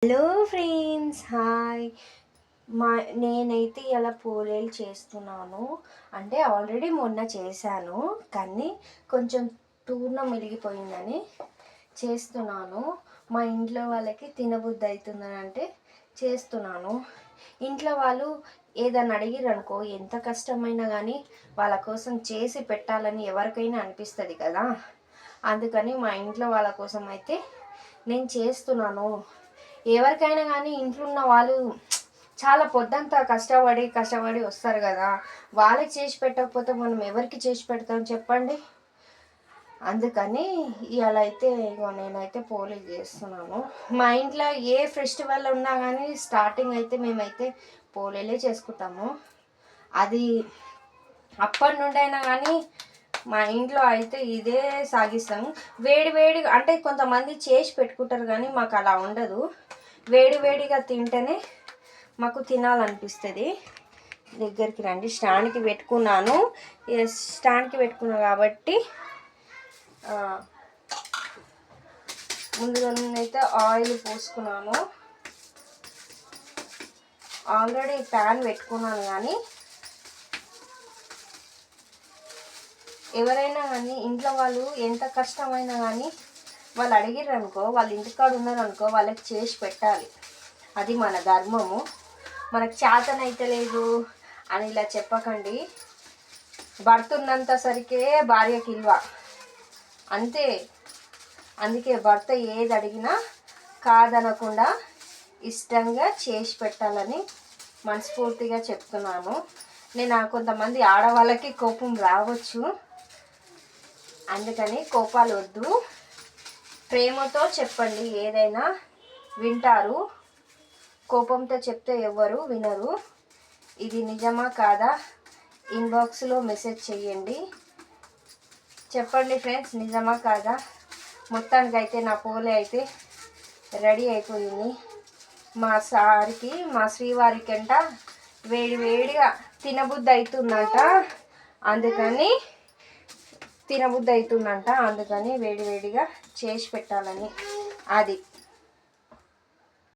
Hello friends, hi. మా నేనైతే ఇలా పూరీలు చేస్తున్నాను. అంటే ఆల్రెడీ మొన్న చేశాను, కానీ కొంచెం పూర్ణం మిగిలిపోయిందని చేస్తున్నాను. మా ఇంట్లో వాళ్ళకి తినబుద్ధి అవుతుందని అంటే చేస్తున్నాను. ఇంట్లో వాళ్ళు ఏదన్నా అడిగిరనుకో, ఎంత కష్టమైనా కానీ వాళ్ళ కోసం చేసి పెట్టాలని ఎవరికైనా అనిపిస్తుంది కదా. అందుకని మా ఇంట్లో వాళ్ళ కోసం అయితే నేను చేస్తున్నాను. ఎవరికైనా కానీ ఇంట్లో ఉన్న వాళ్ళు చాలా పొద్దంతా కష్టపడి వస్తారు కదా. వాళ్ళకి చేసి పెట్టకపోతే మనం ఎవరికి చేసి పెడతాం చెప్పండి. అందుకని ఇవాళ అయితే ఇగో నేనైతే పోలీలు చేస్తున్నాను. మా ఇంట్లో ఏ ఫెస్టివల్ ఉన్నా కానీ స్టార్టింగ్ అయితే మేమైతే పోలీలే చేసుకుంటాము. అది అప్పటి నుండి అయినా కానీ మా ఇంట్లో అయితే ఇదే సాగిస్తాము. వేడి వేడిగా అంటే కొంతమంది చేసి పెట్టుకుంటారు, కానీ మాకు అలా ఉండదు. వేడి వేడిగా తింటేనే మాకు తినాలనిపిస్తుంది. దగ్గరికి రండి. స్టాండ్కి పెట్టుకున్నాను. స్టాండ్కి పెట్టుకున్నా కాబట్టి ముందుగా నేనైతే ఆయిల్ పోసుకున్నాను. ఆల్రెడీ ప్యాన్ పెట్టుకున్నాను, కానీ ఎవరైనా కానీ ఇంట్లో వాళ్ళు ఎంత కష్టమైనా కానీ వాళ్ళు అడిగిర్రు అనుకో, వాళ్ళ ఇంటికాడ ఉన్నారు అనుకో, వాళ్ళకి చేసి పెట్టాలి. అది మన ధర్మము. మనకు చేతనైతే లేదు అని ఇలా చెప్పకండి. భర్త ఉన్నంత సరికే భార్యకి ఇల్వ అంతే. అందుకే భర్త ఏది అడిగినా కాదనకుండా ఇష్టంగా చేసి పెట్టాలని మనస్ఫూర్తిగా చెప్తున్నాను. నేను కొంతమంది ఆడవాళ్ళకి కోపం రావచ్చు, అందుకని కోపాలు వద్దు. ప్రేమతో చెప్పండి, ఏదైనా వింటారు. కోపంతో చెప్తే ఎవ్వరు వినరు. ఇది నిజమా కాదా ఇన్బాక్స్లో మెసేజ్ చేయండి. చెప్పండి ఫ్రెండ్స్, నిజమా కాదా. మొత్తానికైతే నా పోలే అయితే రెడీ అయిపోయింది. మా శ్రీవారికి అంట వేడి వేడిగా తినబుద్ధి అవుతుందంట. అందుకని వేడి వేడిగా చేసి పెట్టాలని. అది